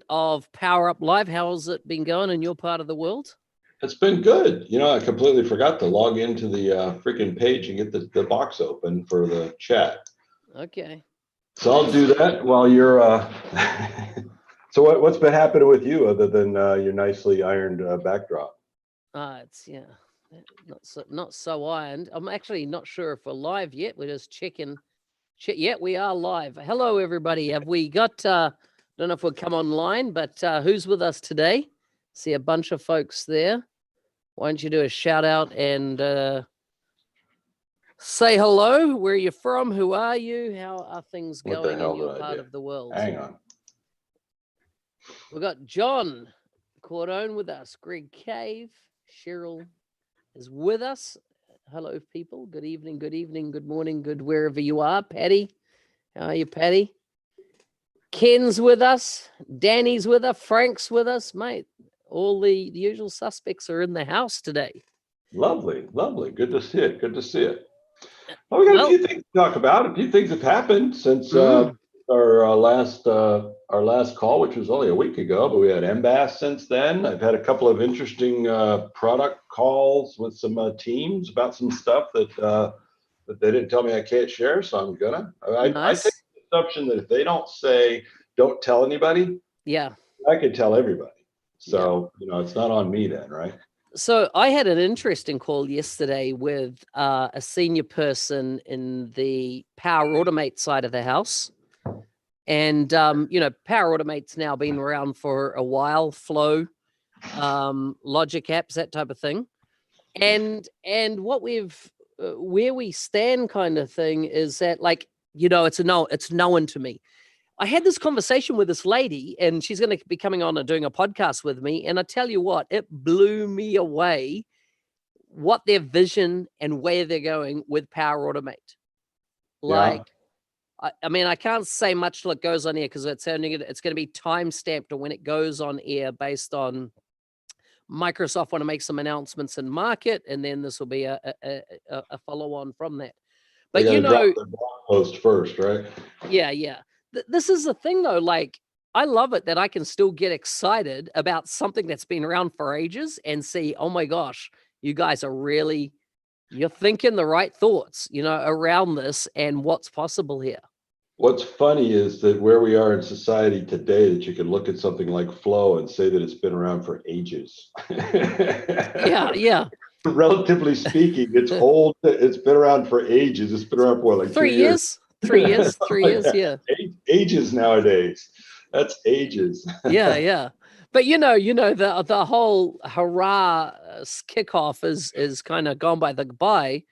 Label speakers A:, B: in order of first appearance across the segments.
A: of Power Up Live. How's it been going in your part of the world?
B: It's been good. I completely forgot to log into the freaking page and get the box open for the chat.
A: Okay.
B: So I'll do that while you're. So what's been happening with you other than your nicely ironed backdrop?
A: It's not so ironed. I'm actually not sure if we're live yet. We're just checking. Yeah, we are live. Hello, everybody. Have we got? Don't know if we'll come online, but who's with us today? See a bunch of folks there. Why don't you do a shout out and say hello? Where are you from? Who are you? How are things going in your part of the world?
B: Hang on.
A: We've got John Cordone with us. Greg Cave. Cheryl is with us. Hello, people. Good evening, good morning, good wherever you are. Patty, how are you, Patty? Ken's with us. Danny's with us. Frank's with us, mate. All the usual suspects are in the house today.
B: Lovely. Good to see it. Well, we got a few things to talk about. A few things have happened since our last call, which was only a week ago. But we had MBAS since then. I've had a couple of interesting product calls with some teams about some stuff that they didn't tell me I can't share. So I'm gonna. I take the assumption that if they don't say don't tell anybody, I could tell everybody. So it's not on me then, right?
A: So I had an interesting call yesterday with a senior person in the Power Automate side of the house. And, Power Automate's now been around for a while, Flow, Logic apps, that type of thing. And what where we stand kind of thing is that it's known to me. I had this conversation with this lady, and she's going to be coming on and doing a podcast with me. And I tell you what, it blew me away what their vision and where they're going with Power Automate. I mean, I can't say much till it goes on air because it's going to be time stamped when it goes on air based on Microsoft want to make some announcements in market, and then this will be a follow on from that. But
B: drop the blog post first, right?
A: Yeah. This is the thing, though. Like, I love it that I can still get excited about something that's been around for ages and see, oh my gosh, you guys are you're thinking the right thoughts, around this and what's possible here.
B: What's funny is that where we are in society today, that you can look at something like Flow and say that it's been around for ages.
A: Yeah.
B: Relatively speaking, it's old. It's been around for ages. It's been around for like
A: 3 years. 3 years. 3 years. Yeah.
B: Ages nowadays. That's ages.
A: Yeah. But the whole hurrah kickoff is kind of gone by.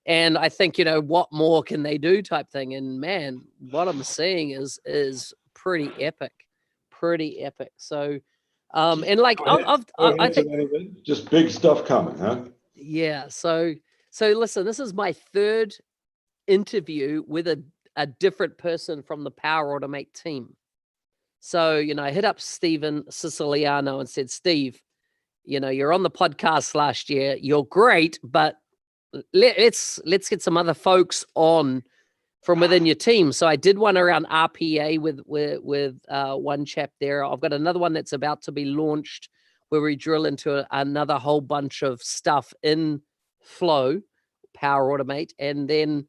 A: And I think, what more can they do type thing? And man, what I'm seeing is pretty epic. So, and like, I think
B: just big stuff coming, huh?
A: Yeah. So listen, this is my third interview with a different person from the Power Automate team. So, I hit up Steven Siciliano and said, Steve, you're on the podcast last year. You're great, but let's get some other folks on from within your team. So I did one around RPA with one chap there. I've got another one that's about to be launched where we drill into another whole bunch of stuff in Flow, Power Automate. And then,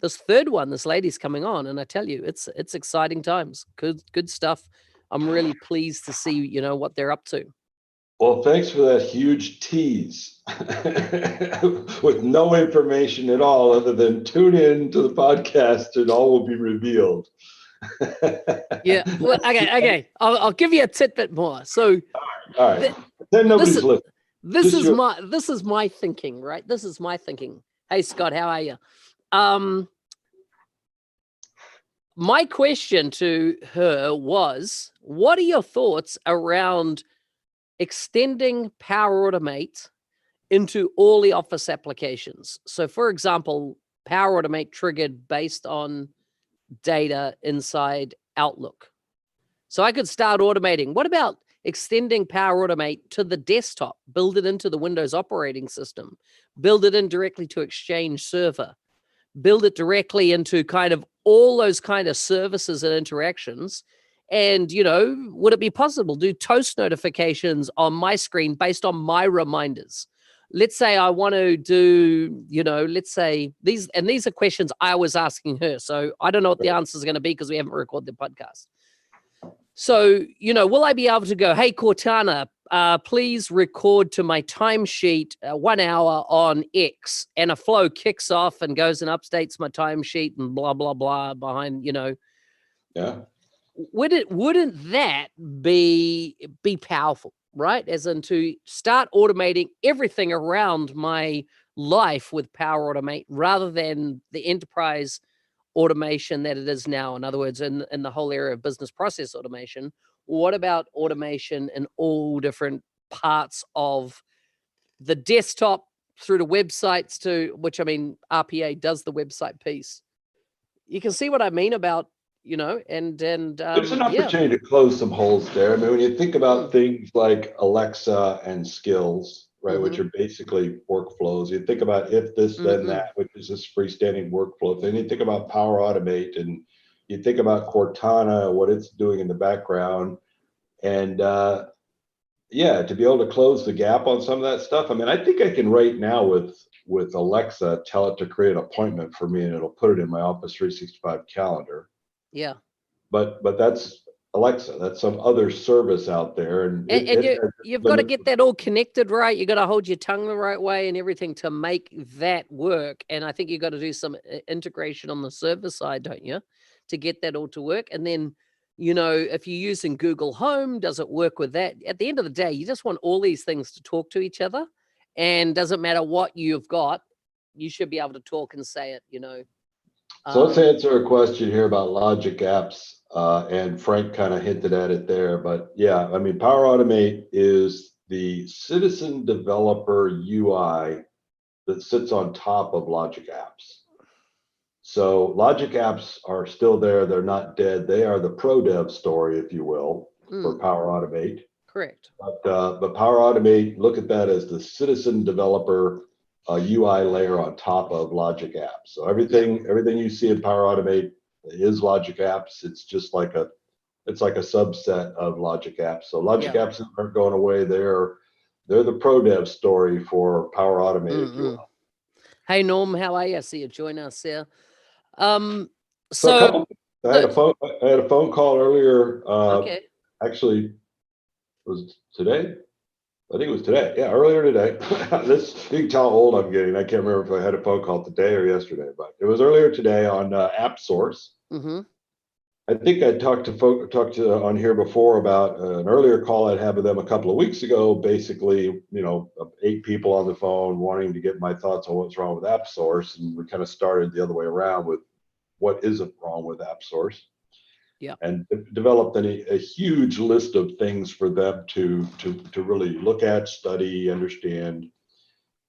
A: this third one, this lady's coming on. And I tell you, it's exciting times. Good stuff. I'm really pleased to see, what they're up to.
B: Well, thanks for that huge tease with no information at all other than tune in to the podcast and all will be revealed.
A: Yeah. Well, okay. I'll give you a tidbit more. So,
B: all right. Then nobody's listening.
A: This is my thinking, right? This is my thinking. Hey, Scott, how are you? My question to her was, what are your thoughts around extending Power Automate into all the Office applications? So, for example, Power Automate triggered based on data inside Outlook. So I could start automating. What about extending Power Automate to the desktop? Build it into the Windows operating system. Build it in directly to Exchange Server. Build it directly into kind of all those kind of services and interactions. And, you know, would it be possible to do toast notifications on my screen based on my reminders? Let's say I want to do, you know, let's say these are questions I was asking her. So I don't know what the answer is going to be because we haven't recorded the podcast. So, you know, will I be able to go, hey, Cortana, please record to my timesheet 1 hour on X, and a flow kicks off and goes and updates my timesheet and blah, blah, blah behind, you know.
B: Yeah.
A: Wouldn't that be powerful, right? As in to start automating everything around my life with Power Automate rather than the enterprise automation that it is now. In other words, in the whole area of business process automation, what about automation in all different parts of the desktop through to websites to which, I mean, RPA does the website piece. You can see what I mean about, you know, and
B: there's an opportunity to close some holes there. I mean, when you think about things like Alexa and skills, right, which are basically workflows, you think about if this, then that, which is this freestanding workflow thing. You think about Power Automate, and you think about Cortana, what it's doing in the background. And yeah, to be able to close the gap on some of that stuff. I mean, I think I can right now with Alexa tell it to create an appointment for me, and it'll put it in my Office 365 calendar.
A: Yeah.
B: But that's Alexa. That's some other service out there, and
A: you've got to get that all connected right. You got to hold your tongue the right way and everything to make that work. And I think you got to do some integration on the server side, don't you, to get that all to work. And then, you know, if you're using Google Home, does it work with that? At the end of the day, you just want all these things to talk to each other, and doesn't matter what you've got, you should be able to talk and say it, you know.
B: So let's answer a question here about Logic Apps, and Frank kind of hinted at it there, but yeah, I mean, Power Automate is the citizen developer UI that sits on top of Logic Apps. So Logic Apps are still there. They're not dead. They are the pro dev story, if you will, for Power Automate.
A: Correct.
B: But Power Automate, look at that as the citizen developer UI layer on top of Logic Apps. So everything you see in Power Automate is Logic Apps. It's just like a subset of Logic Apps. So Logic Apps aren't going away. They're the pro dev story for Power Automate, if you will.
A: Hey Norm, how are you? I see you join us here.
B: I had a phone call earlier. Actually, was today? I think it was today. Yeah, earlier today. You can tell how old I'm getting. I can't remember if I had a phone call today or yesterday, but it was earlier today on AppSource. I think I talked to on here before about an earlier call I'd had with them a couple of weeks ago. Basically, you know, 8 people on the phone wanting to get my thoughts on what's wrong with AppSource, and we kind of started the other way around with what isn't wrong with AppSource. Yeah, and developed a huge list of things for them to really look at, study, understand.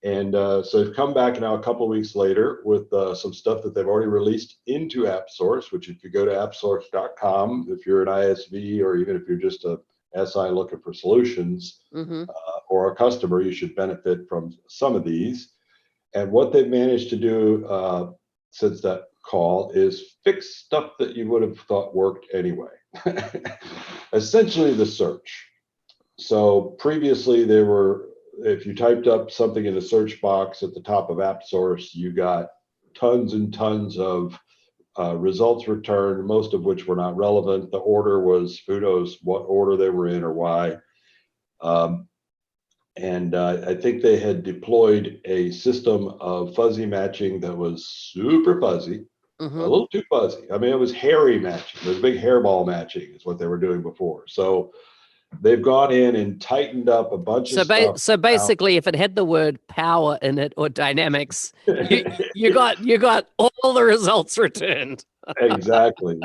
B: And so they've come back now a couple of weeks later with some stuff that they've already released into AppSource, which if you go to appsource.com, if you're an ISV or even if you're just a SI looking for solutions or a customer, you should benefit from some of these. And what they've managed to do since that call is fix stuff that you would have thought worked anyway. Essentially the search. So previously if you typed up something in the search box at the top of AppSource, you got tons and tons of results returned, most of which were not relevant. The order was who knows what order they were in or why. And I think they had deployed a system of fuzzy matching that was super fuzzy. A little too fuzzy. I mean, it was hairy matching. It was big hairball matching is what they were doing before. So they've gone in and tightened up a bunch of stuff.
A: So basically, if it had the word power in it or dynamics, you got all the results returned.
B: Exactly.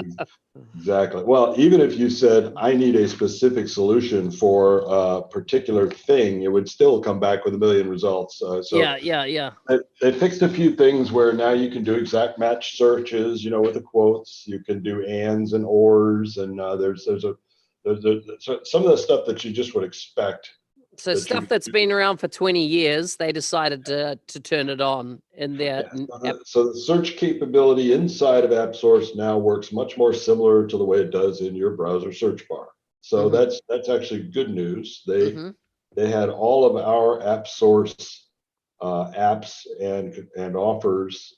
B: Well, even if you said, I need a specific solution for a particular thing, it would still come back with a million results.
A: Yeah.
B: They fixed a few things where now you can do exact match searches, you know, with the quotes. You can do ands and ors, and there's some of the stuff that you just would expect
A: So stuff that's been around for 20 years, they decided to turn it on in their.
B: So the search capability inside of AppSource now works much more similar to the way it does in your browser search bar. So that's actually good news. They had all of our AppSource apps and offers.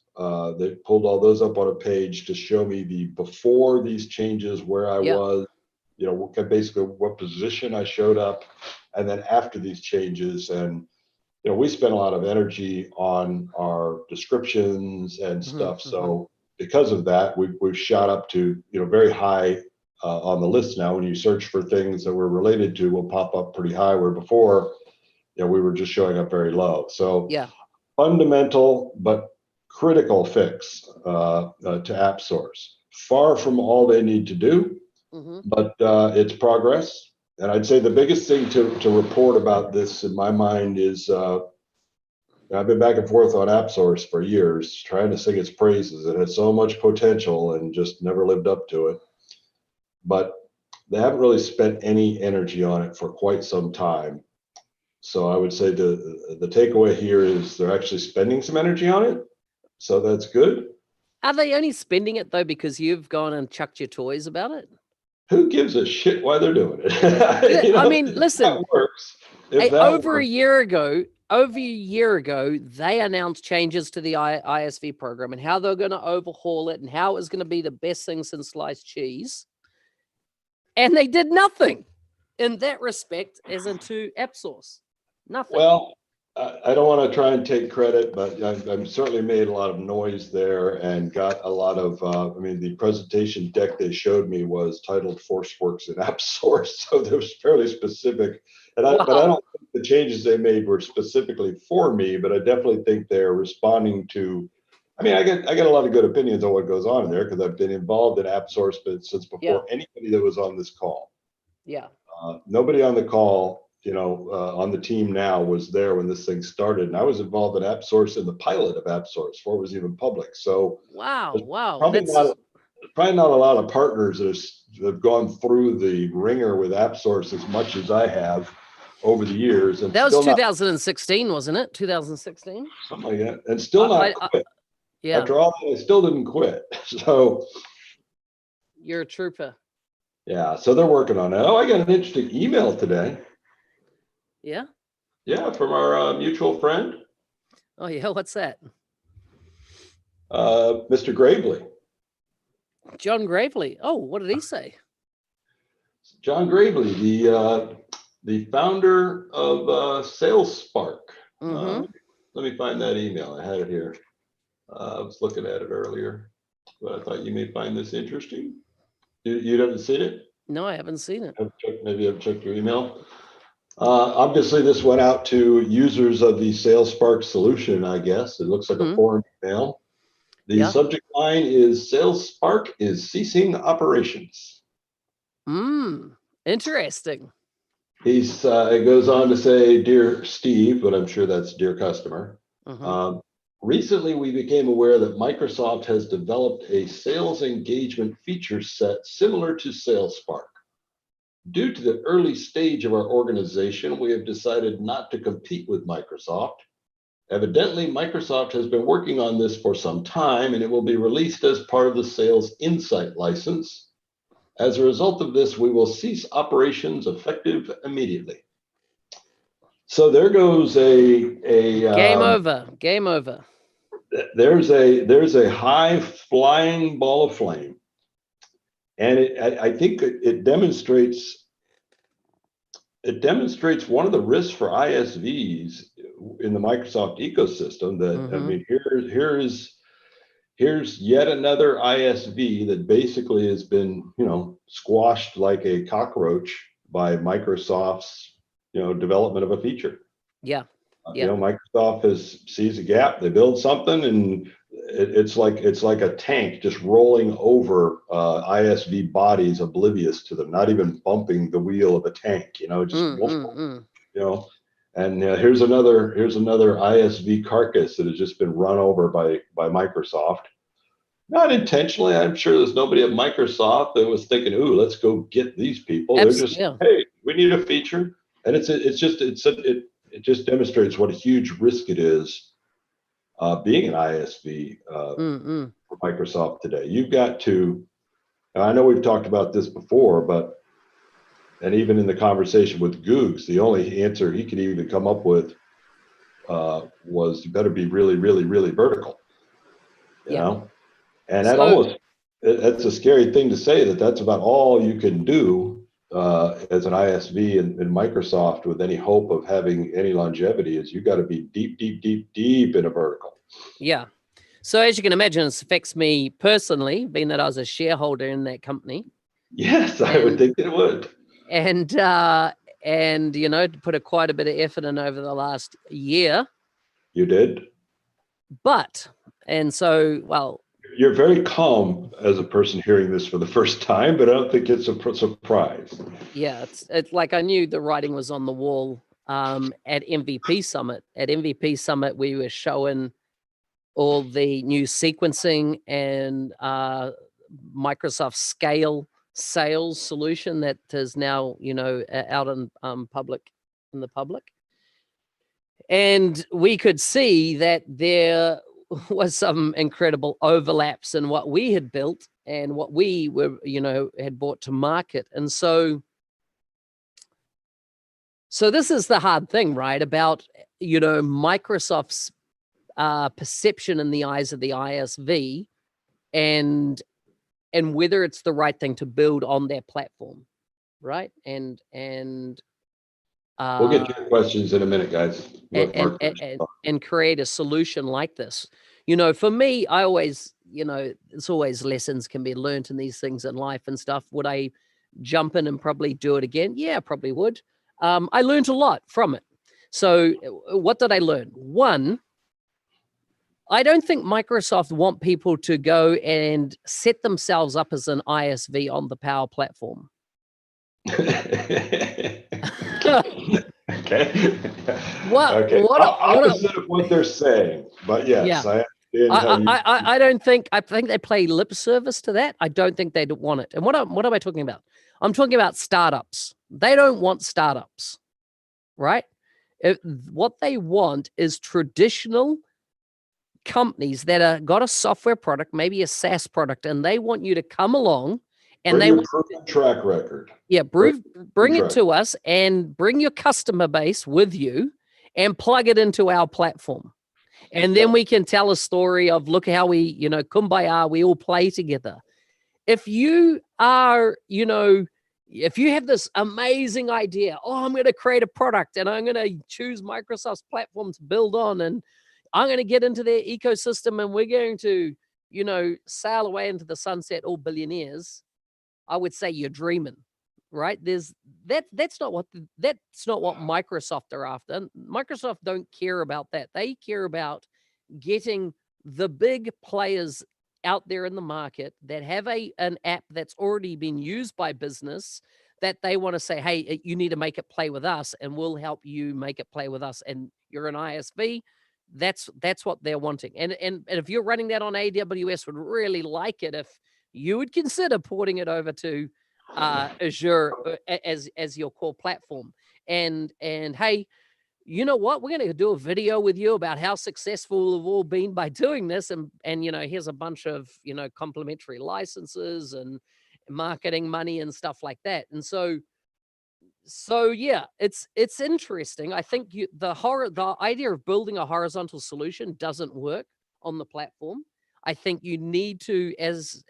B: They pulled all those up on a page to show me the before these changes, where I was, basically what position I showed up, and then after these changes. And we spent a lot of energy on our descriptions and stuff. So because of that, we've shot up to very high on the list now. When you search for things that we're related to, will pop up pretty high, where before we were just showing up very low. So fundamental but critical fix to AppSource. Far from all they need to do, but it's progress. And I'd say the biggest thing to report about this in my mind is I've been back and forth on AppSource for years, trying to sing its praises. It has so much potential and just never lived up to it. But they haven't really spent any energy on it for quite some time. So I would say the takeaway here is they're actually spending some energy on it. So that's good.
A: Are they only spending it though because you've gone and chucked your toys about it?
B: Who gives a shit why they're doing it?
A: I mean, listen,
B: that works.
A: Over a year ago, they announced changes to the ISV program and how they're going to overhaul it and how it was going to be the best thing since sliced cheese. And they did nothing in that respect as into AppSource. Nothing.
B: Well, I don't want to try and take credit, but I've certainly made a lot of noise there and got a lot of, the presentation deck they showed me was titled ForceWorks in AppSource. So they was fairly specific. But I don't think the changes they made were specifically for me, but I definitely think they're responding to, I get a lot of good opinions on what goes on in there because I've been involved in AppSource since before anybody that was on this call.
A: Yeah.
B: Nobody on the call, on the team now was there when this thing started. And I was involved in AppSource in the pilot of AppSource before it was even public. So
A: wow.
B: Probably not a lot of partners that have gone through the ringer with AppSource as much as I have over the years. And
A: that was 2016, wasn't it? 2016?
B: Something like that. And still not quit. After all that, I still didn't quit. So
A: you're a trooper.
B: Yeah. So they're working on that. Oh, I got an interesting email today.
A: Yeah?
B: Yeah, from our mutual friend.
A: Oh, yeah. What's that?
B: Mr. Gravely.
A: John Gravely. Oh, what did he say?
B: John Gravely, the founder of SalesSpark. Let me find that email. I had it here. I was looking at it earlier, but I thought you may find this interesting. You haven't seen it?
A: No, I haven't seen it.
B: Maybe I've checked your email. Obviously, this went out to users of the SalesSpark solution, I guess. It looks like a foreign email. The subject line is SalesSpark is ceasing operations.
A: Interesting.
B: It goes on to say, Dear Steve, but I'm sure that's dear customer. Recently, we became aware that Microsoft has developed a sales engagement feature set similar to SalesSpark. Due to the early stage of our organization, we have decided not to compete with Microsoft. Evidently, Microsoft has been working on this for some time, and it will be released as part of the Sales Insight license. As a result of this, we will cease operations effective immediately. So there goes a
A: game over. Game over.
B: There's a high flying ball of flame, and I think it demonstrates one of the risks for ISVs in the Microsoft ecosystem. That here's yet another ISV that basically has been squashed like a cockroach by Microsoft's development of a feature.
A: Yeah.
B: Microsoft sees a gap, they build something, and it's like a tank just rolling over ISV bodies, oblivious to them, not even bumping the wheel of a tank. And here's another ISV carcass that has just been run over by Microsoft. Not intentionally. I'm sure there's nobody at Microsoft that was thinking, "Ooh, let's go get these people." They're just, "Hey, we need a feature. And it just demonstrates what a huge risk it is being an ISV for Microsoft today. You've got to. I know we've talked about this before, but and even in the conversation with Googs, the only answer he could even come up with was you better be really, really, really vertical. You know, and that almost that's a scary thing to say that's about all you can do as an ISV in Microsoft with any hope of having any longevity. Is you got to be deep, deep, deep, deep in a vertical.
A: Yeah. So as you can imagine, it affects me personally, being that I was a shareholder in that company.
B: Yes, I would think it would.
A: And you know, put quite a bit of effort in over the last year.
B: You did.
A: But well,
B: you're very calm as a person hearing this for the first time, but I don't think it's a surprise.
A: Yeah, it's like I knew the writing was on the wall at MVP Summit. At MVP Summit, we were showing all the new sequencing and Microsoft Scale sales solution that is now, you know, out in the public. And we could see that there was some incredible overlaps in what we had built and what we were, you know, had brought to market. And so this is the hard thing, right? About, you know, Microsoft's perception in the eyes of the ISV and whether it's the right thing to build on their platform, right? And
B: we'll get to your questions in a minute, guys.
A: And create a solution like this. You know, for me, I always, you know, it's always lessons can be learned in these things in life and stuff. Would I jump in and probably do it again? Yeah, probably would. I learned a lot from it. So what did I learn? One, I don't think Microsoft want people to go and set themselves up as an ISV on the Power Platform.
B: Okay.
A: Opposite
B: of what they're saying, but yes, yeah.
A: I don't think. I think they play lip service to that. I don't think they want it. And what am I talking about? I'm talking about startups. They don't want startups, right? What they want is traditional companies that are got a software product, maybe a SaaS product, and they want you to come along and
B: bring your proven track record.
A: Yeah, bring it to us and bring your customer base with you and plug it into our platform. And then we can tell a story of look how we, you know, kumbaya, we all play together. If you are, you know, if you have this amazing idea, oh, I'm going to create a product and I'm going to choose Microsoft's platform to build on and I'm going to get into their ecosystem and we're going to, you know, sail away into the sunset, all billionaires, I would say you're dreaming, right? That's not what Microsoft are after. Microsoft don't care about that. They care about getting the big players out there in the market that have an app that's already been used by business that they want to say, hey, you need to make it play with us and we'll help you make it play with us. And you're an ISV. That's what they're wanting. And if you're running that on AWS, would really like it if you would consider porting it over to Azure as your core platform. And hey, you know what? We're going to do a video with you about how successful we've all been by doing this. And you know, here's a bunch of, you know, complimentary licenses and marketing money and stuff like that. And so yeah, it's interesting. I think the idea of building a horizontal solution doesn't work on the platform. I think you need to, as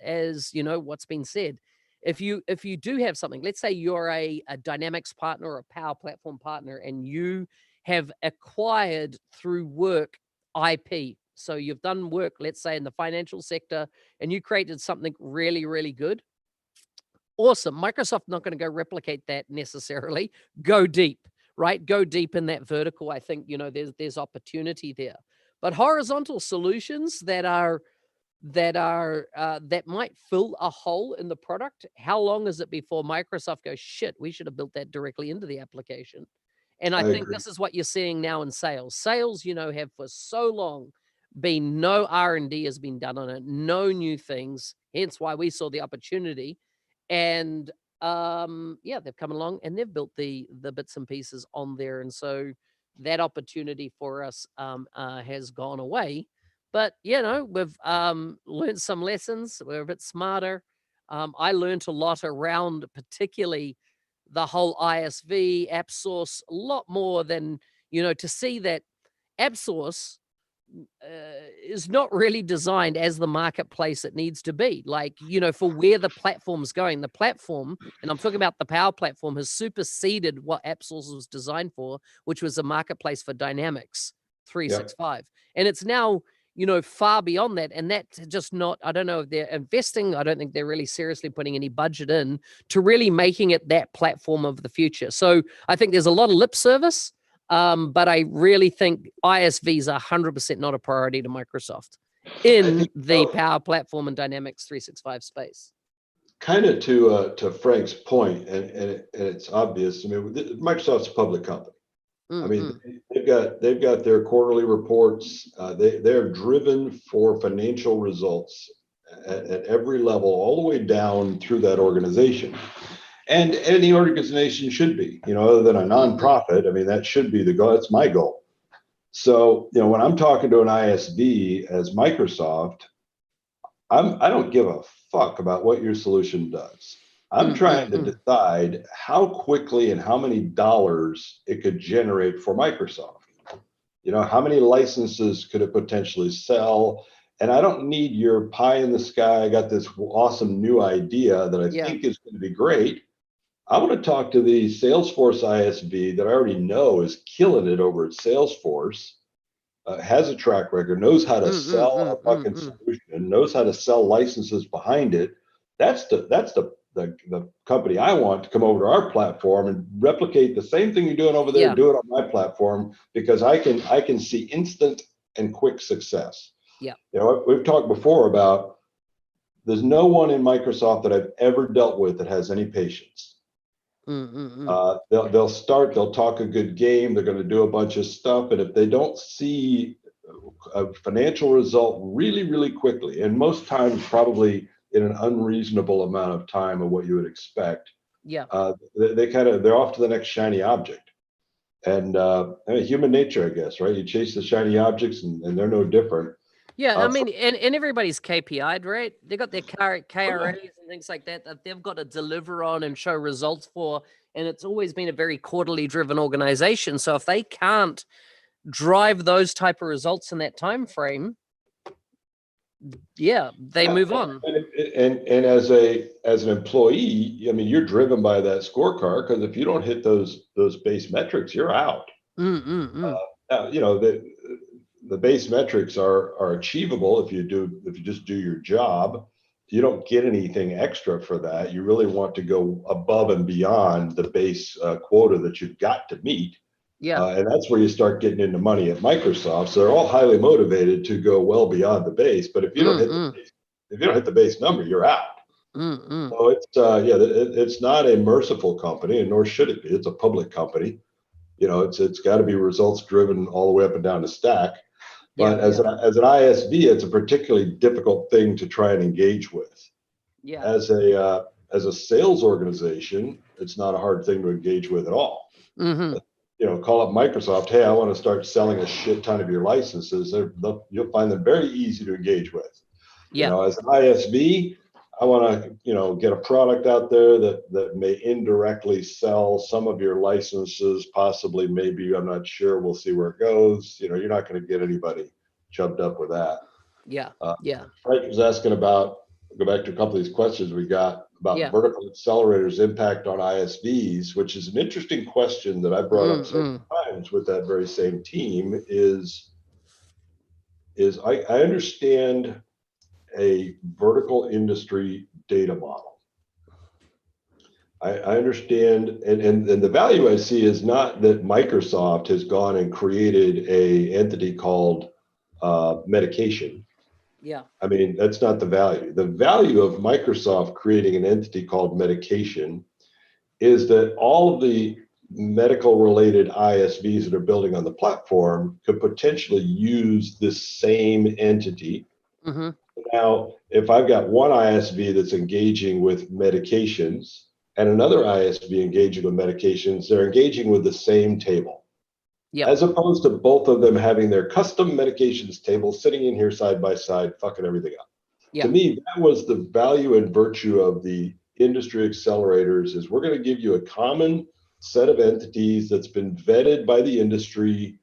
A: you know, what's been said, if you do have something, let's say you're a Dynamics partner or a Power Platform partner, and you have acquired through work IP. So you've done work, let's say in the financial sector, and you created something really, really good. Awesome. Microsoft not going to go replicate that necessarily. Go deep, right? Go deep in that vertical. I think, you know, there's opportunity there. But horizontal solutions that might fill a hole in the product. How long is it before Microsoft goes, shit, we should have built that directly into the application? And I think
B: agree.
A: This is what you're seeing now in sales. Sales, you know, have for so long been no R&D has been done on it, no new things. Hence why we saw the opportunity. And yeah, they've come along and they've built the bits and pieces on there, and so that opportunity for us has gone away. But we've learned some lessons. We're a bit smarter. I learned a lot around, particularly the whole ISV app source, a lot more than to see that app source is not really designed as the marketplace it needs to be. Like, for where the platform's going, the platform, and I'm talking about the Power Platform, has superseded what AppSource was designed for, which was a marketplace for Dynamics
B: Yep.
A: 365. And it's now, far beyond that. And that's just not, I don't know if they're investing. I don't think they're really seriously putting any budget in to really making it that platform of the future. So I think there's a lot of lip service. But I really think ISVs are 100% not a priority to Microsoft in the Power Platform and Dynamics 365 space.
B: Kind of to Frank's point, and it's obvious. I mean, Microsoft's a public company. I mean, they've got their quarterly reports. They're driven for financial results at every level, all the way down through that organization. And any organization should be, other than a nonprofit. I mean, that should be the goal. That's my goal. So, when I'm talking to an ISV as Microsoft, I don't give a fuck about what your solution does. I'm trying to decide how quickly and how many dollars it could generate for Microsoft. How many licenses could it potentially sell? And I don't need your pie in the sky. I got this awesome new idea that I think is going to be great. I want to talk to the Salesforce ISV that I already know is killing it over at Salesforce, has a track record, knows how to sell a fucking solution, knows how to sell licenses behind it. That's the company I want to come over to our platform and replicate the same thing you're doing over there, do it on my platform, because I can see instant and quick success. Yeah. We've talked before about there's no one in Microsoft that I've ever dealt with that has any patience. They'll talk a good game. They're going to do a bunch of stuff, and if they don't see a financial result really, really quickly, and most times probably in an unreasonable amount of time of what you would expect, they're off to the next shiny object. And human nature, I guess, right? You chase the shiny objects, and they're no different.
A: Yeah, I mean, and everybody's KPI'd, right? They got their KRAs and things like that they've got to deliver on and show results for, and it's always been a very quarterly driven organization. So if they can't drive those type of results in that time frame, they move on.
B: And as an employee, I mean, you're driven by that scorecard, because if you don't hit those base metrics, you're out. The base metrics are achievable if you just do your job. You don't get anything extra for that. You really want to go above and beyond the base quota that you've got to meet. And that's where you start getting into money at Microsoft. So they're all highly motivated to go well beyond the base. But if you don't hit the base number, you're out. So it's not a merciful company, and nor should it be. It's a public company. It's got to be results driven all the way up and down the stack. But as an ISV, it's a particularly difficult thing to try and engage with. As a sales organization, it's not a hard thing to engage with at all. Call up Microsoft. Hey, I want to start selling a shit ton of your licenses. You'll find them very easy to engage with. As an ISV, I want to, get a product out there that may indirectly sell some of your licenses, possibly, maybe, I'm not sure. We'll see where it goes. You're not going to get anybody jumped up with that. Frank was asking about, go back to a couple of these questions we got about vertical accelerators' impact on ISVs, which is an interesting question that I brought up several times with that very same team. Is I understand a vertical industry data model. I understand, and the value I see is not that Microsoft has gone and created a entity called medication. I mean, that's not the value. The value of Microsoft creating an entity called medication is that all of the medical related ISVs that are building on the platform could potentially use this same entity. Now, if I've got one ISV that's engaging with medications, and another ISV engaging with medications, they're engaging with the same table.
A: Yep.
B: As opposed to both of them having their custom medications table sitting in here side by side, fucking everything up.
A: Yep.
B: To me, that was the value and virtue of the industry accelerators, is we're going to give you a common set of entities that's been vetted by the industry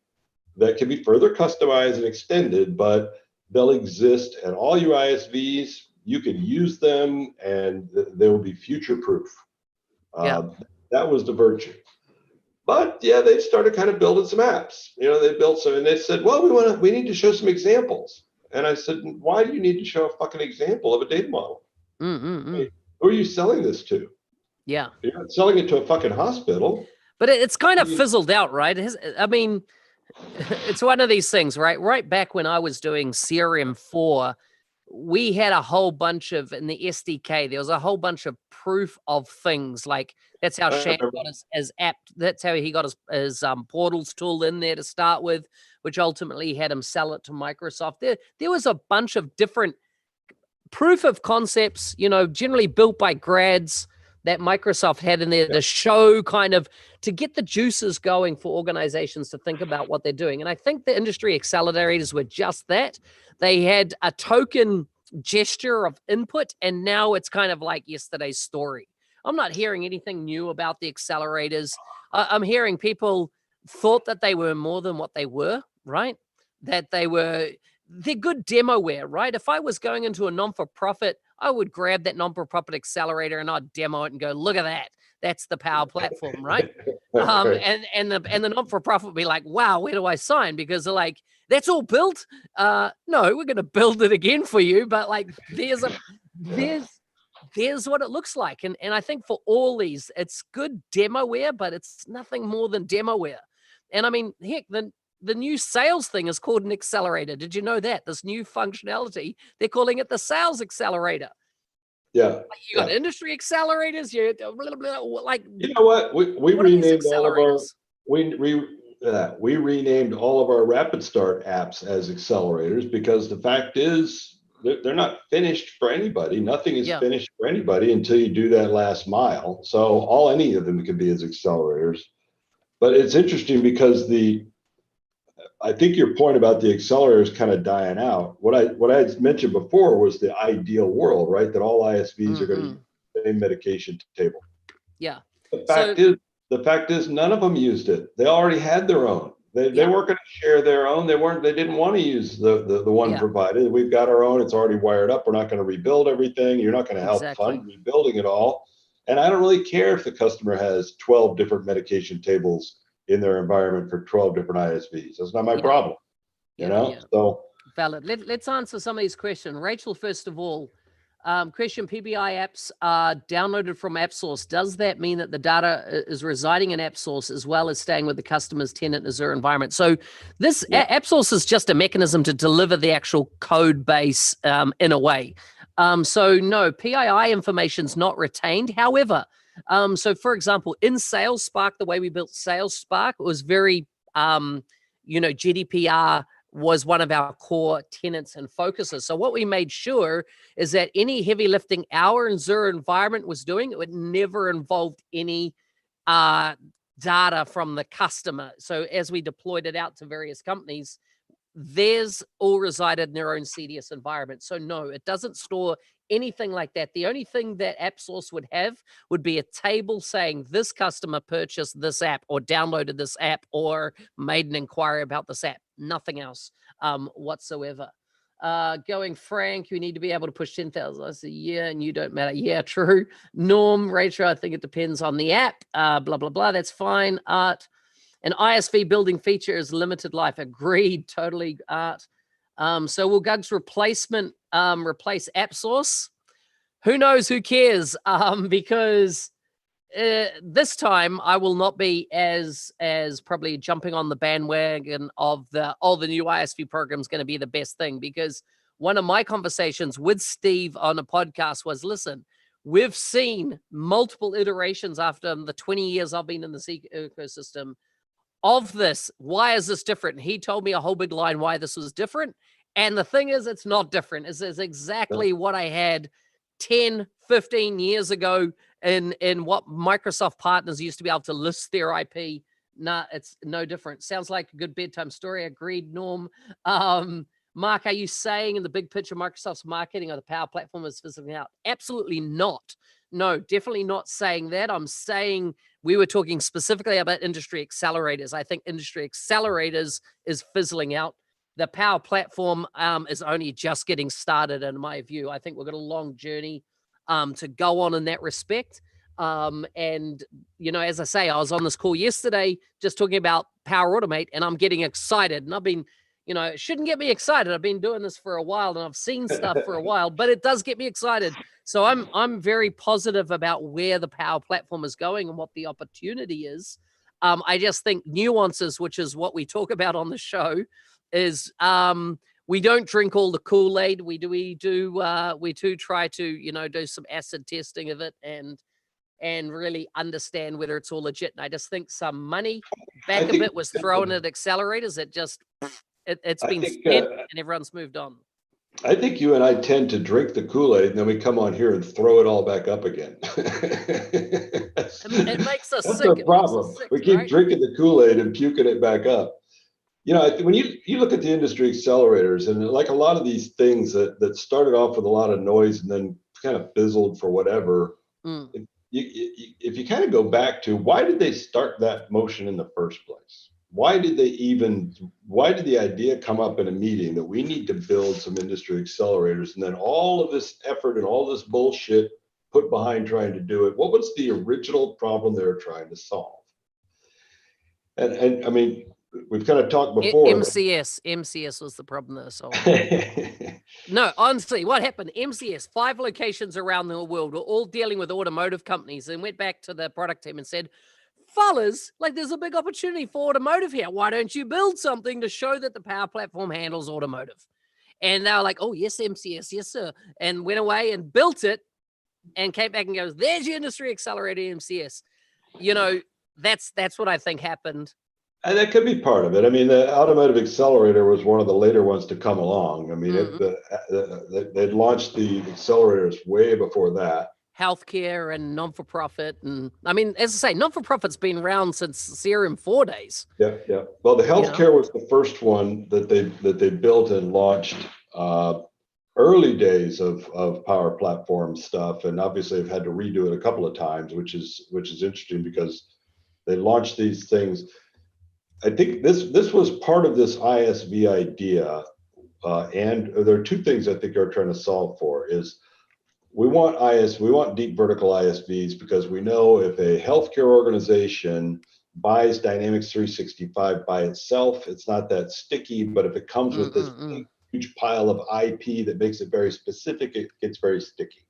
B: that can be further customized and extended, but they'll exist, and all you ISVs, you can use them and they will be future proof. That was the virtue. But yeah, they started kind of building some apps. They built some, and they said, well, we need to show some examples. And I said, why do you need to show a fucking example of a data model? Who are you selling this to?
A: Yeah.
B: You're not selling it to a fucking hospital.
A: But it's kind of fizzled out, right? I mean, it's one of these things, right? Right back when I was doing CRM4, we had a whole bunch of, in the SDK, there was a whole bunch of proof of things. Like that's how Shane got his app. That's how he got his portals tool in there to start with, which ultimately had him sell it to Microsoft. There was a bunch of different proof of concepts, generally built by grads that Microsoft had in there to show kind of, to get the juices going for organizations to think about what they're doing. And I think the industry accelerators were just that. They had a token gesture of input, and now it's kind of like yesterday's story. I'm not hearing anything new about the accelerators. I'm hearing people thought that they were more than what they were, right? That they're good demoware, right? If I was going into a non-for-profit, I would grab that non-for-profit accelerator and I'd demo it and go, look at that. That's the Power Platform, right? And the non-for-profit would be like, wow, where do I sign? Because they're like, that's all built. No, we're going to build it again for you. But like, there's what it looks like. And I think for all these, it's good demoware, but it's nothing more than demoware. And I mean, heck, the new sales thing is called an accelerator. Did you know that? This new functionality, they're calling it the sales accelerator.
B: Yeah.
A: You got industry accelerators. Like,
B: you know what? We renamed all of our we renamed all of our Rapid Start apps as accelerators, because the fact is they're not finished for anybody. Nothing is finished for anybody until you do that last mile. So any of them can be as accelerators. But it's interesting because I think your point about the accelerator is kind of dying out. What I mentioned before was the ideal world, right? That all ISVs are going to use the same medication table.
A: Yeah.
B: The fact is none of them used it. They already had their own. They weren't going to share their own. They didn't want to use the one provided. We've got our own. It's already wired up. We're not going to rebuild everything. You're not going to help fund rebuilding it all. And I don't really care if the customer has 12 different medication tables in their environment for 12 different ISVs. That's not my problem. So
A: valid. Let's answer some of these questions. Rachel, first of all, question: PBI apps are downloaded from AppSource. Does that mean that the data is residing in AppSource as well as staying with the customer's tenant Azure environment? So this AppSource is just a mechanism to deliver the actual code base in a way. So no, PII information is not retained. However, so for example, in Sales Spark, the way we built Sales Spark, it was very, GDPR was one of our core tenets and focuses. So what we made sure is that any heavy lifting our Azure environment was doing, it would never involved any data from the customer. So as we deployed it out to various companies, theirs all resided in their own CDS environment. So no, it doesn't store anything like that. The only thing that AppSource would have would be a table saying this customer purchased this app or downloaded this app or made an inquiry about this app. Nothing else whatsoever. Going Frank, you need to be able to push 10,000 a year and you don't matter. Yeah, true. Norm, Rachel, I think it depends on the app. Blah, blah, blah. That's fine. Art. An ISV building feature is limited life. Agreed. Totally, Art. So will Gug's replacement replace AppSource? Who knows? Who cares? Because this time I will not be as probably jumping on the bandwagon of the new ISV program is going to be the best thing, because one of my conversations with Steve on a podcast was, listen, we've seen multiple iterations after the 20 years I've been in this ecosystem of this. Why is this different? And he told me a whole big line why this was different. And the thing is, it's not different. It's exactly what I had 10, 15 years ago in what Microsoft partners used to be able to list their IP. Nah, it's no different. Sounds like a good bedtime story. Agreed, Norm. Mark, are you saying in the big picture Microsoft's marketing of the Power Platform is fizzling out? Absolutely not. No, definitely not saying that. I'm saying we were talking specifically about industry accelerators. I think industry accelerators is fizzling out. The Power Platform is only just getting started, in my view. I think we've got a long journey to go on in that respect. And, you know, as I say, I was on this call yesterday just talking about Power Automate, and I'm getting excited. And I've been, you know, it shouldn't get me excited. I've been doing this for a while, and I've seen stuff for a while, but it does get me excited. So I'm very positive about where the Power Platform is going and what the opportunity is. I just think nuances, which is what we talk about on the show, is we don't drink all the Kool-Aid. We do try to, you know, do some acid testing of it and really understand whether it's all legit. And I just think some money back a bit was thrown at accelerators. It just it's been spent and everyone's moved on.
B: I think you and I tend to drink the Kool-Aid and then we come on here and throw it all back up again.
A: It makes us
B: That's
A: sick.
B: our problem. We keep drinking the Kool-Aid and puking it back up. You know, when you look at the industry accelerators, and like a lot of these things that started off with a lot of noise and then kind of fizzled for whatever, if you kind of go back to why did they start that motion in the first place? Why did the idea come up in a meeting that we need to build some industry accelerators, and then all of this effort and all this bullshit put behind trying to do it? What was the original problem they were trying to solve? And I mean, we've kind of talked before.
A: MCS was the problem that solved. No, honestly, what happened? MCS, 5 locations around the world, were all dealing with automotive companies, and went back to the product team and said, fellas, like there's a big opportunity for automotive here. Why don't you build something to show that the Power Platform handles automotive? And they were like, oh, yes, MCS, yes, sir. And went away and built it and came back and goes, there's your industry accelerator, MCS. You know, that's what I think happened.
B: And that could be part of it. I mean, the automotive accelerator was one of the later ones to come along. I mean, they'd launched the accelerators way before that.
A: Healthcare and non-for-profit. And I mean, as I say, non-for-profit's been around since Serum 4 days.
B: Yeah. Well, the healthcare was the first one that they built and launched early days of Power Platform stuff. And obviously they've had to redo it a couple of times, which is interesting because they launched these things. I think this was part of this ISV idea. And there are 2 things I think they're trying to solve for is we want deep vertical ISVs because we know if a healthcare organization buys Dynamics 365 by itself, it's not that sticky, but if it comes with this huge pile of IP that makes it very specific, it gets very sticky.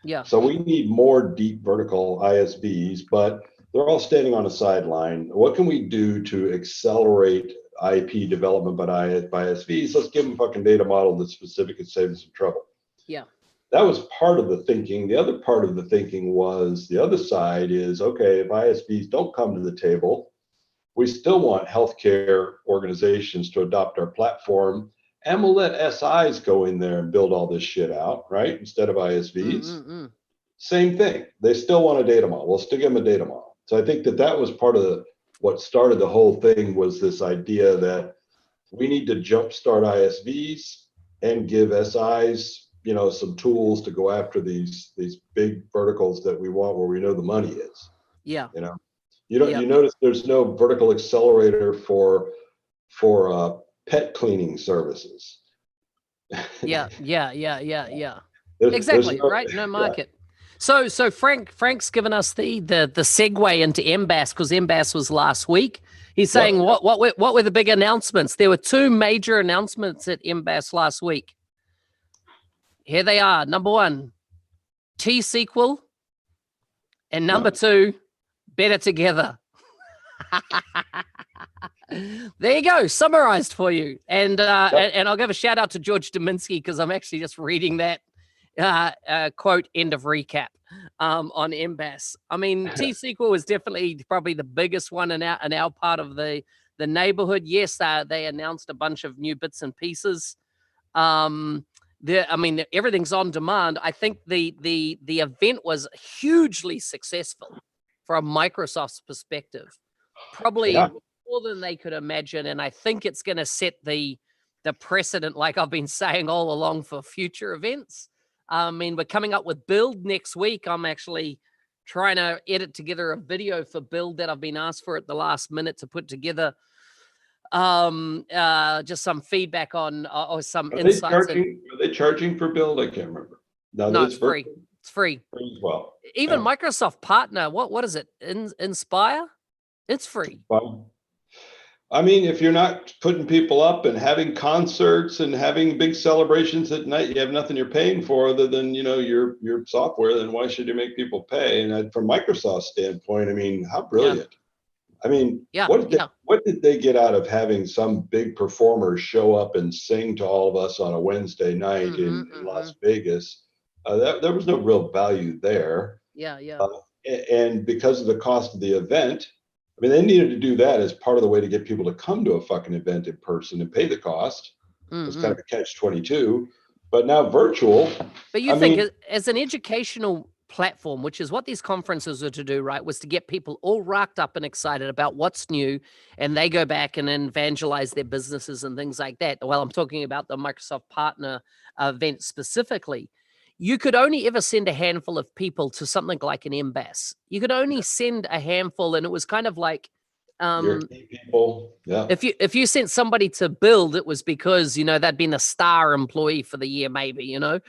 A: Yeah.
B: So we need more deep vertical ISVs, but they're all standing on a sideline. What can we do to accelerate IP development by ISVs? Let's give them a fucking data model that's specific and save them some trouble.
A: Yeah.
B: That was part of the thinking. The other part of the thinking was the other side is, okay, if ISVs don't come to the table, we still want healthcare organizations to adopt our platform, and we'll let SIs go in there and build all this shit out, right? Instead of ISVs. Same thing. They still want a data model. We'll still give them a data model. So I think that was part of what started the whole thing was this idea that we need to jumpstart ISVs and give SIs, you know, some tools to go after these big verticals that we want where we know the money is.
A: Yeah.
B: You know, you notice there's no vertical accelerator for pet cleaning services.
A: Yeah. Exactly. Right. No market. Yeah. So Frank's given us the segue into MBAS because MBAS was last week. He's saying what were the big announcements? There were 2 major announcements at MBAS last week. Here they are. Number 1, T-SQL. And number 2, Better Together. There you go. Summarized for you. And I'll give a shout out to George Dominski because I'm actually just reading that quote, end of recap on MBAS. I mean, T-SQL was definitely probably the biggest one in our part of the neighborhood. Yes, they announced a bunch of new bits and pieces. I mean, everything's on demand. I think the event was hugely successful from Microsoft's perspective, probably
B: Yeah.
A: more than they could imagine. And I think it's going to set the precedent, like I've been saying all along, for future events. I mean, we're coming up with Build next week. I'm actually trying to edit together a video for Build that I've been asked for at the last minute to put together. Just some feedback on or some insights.
B: Are they charging for Build? I can't remember.
A: No, it's free. It's free.
B: Free as well.
A: Even Microsoft partner, what is it? Inspire? It's free.
B: Well, I mean, if you're not putting people up and having concerts and having big celebrations at night, you have nothing you're paying for other than, your software, then why should you make people pay? And from Microsoft's standpoint, I mean, how brilliant. I mean, what did they get out of having some big performer show up and sing to all of us on a Wednesday night in Las Vegas? There was no real value there. And because of the cost of the event, I mean, they needed to do that as part of the way to get people to come to a fucking event in person and pay the cost. It's kind of a catch-22. But now virtual.
A: But you think as an educational platform, which is what these conferences are to do, right, was to get people all racked up and excited about what's new, and they go back and evangelize their businesses and things like that. Well, I'm talking about the Microsoft partner event specifically. You could only ever send a handful of people to something like an MBAS. You could only send a handful, and it was kind of like
B: your key people. Yeah.
A: If you sent somebody to Build, it was because they'd been a star employee for the year, maybe. And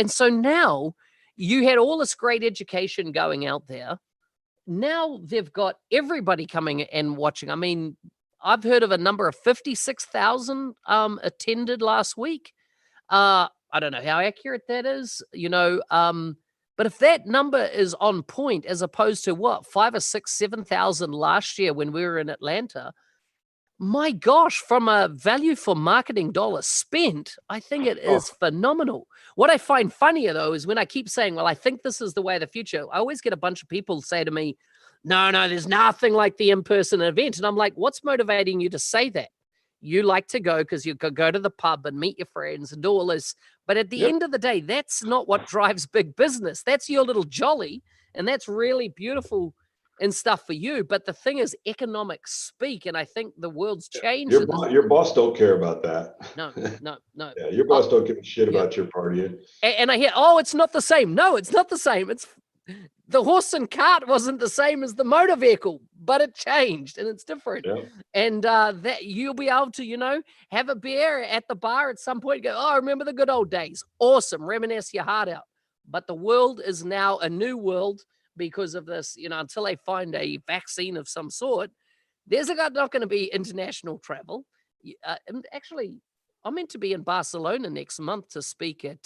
A: so now you had all this great education going out there. Now they've got everybody coming and watching. I mean, I've heard of a number of 56,000 attended last week. I don't know how accurate that is, but if that number is on point, as opposed to 5 or 6, 7,000 last year when we were in Atlanta, my gosh, from a value for marketing dollar spent, I think it is phenomenal. What I find funnier, though, is when I keep saying, well, I think this is the way of the future, I always get a bunch of people say to me, no, there's nothing like the in-person event. And I'm like, what's motivating you to say that? You like to go because you could go to the pub and meet your friends and do all this. But at the end of the day, that's not what drives big business. That's your little jolly, and that's really beautiful and stuff for you. But the thing is, economics speak, and I think the world's changed.
B: Your boss don't care about that.
A: No.
B: Yeah, your boss don't give a shit about your partying.
A: And I hear, it's not the same. No, it's not the same. It's the horse and cart wasn't the same as the motor vehicle, but it changed and it's different. Yeah. And that you'll be able to, have a beer at the bar at some point, go, remember the good old days. Awesome. Reminisce your heart out. But the world is now a new world because of this, until they find a vaccine of some sort, there's not going to be international travel. And actually, I'm meant to be in Barcelona next month to speak at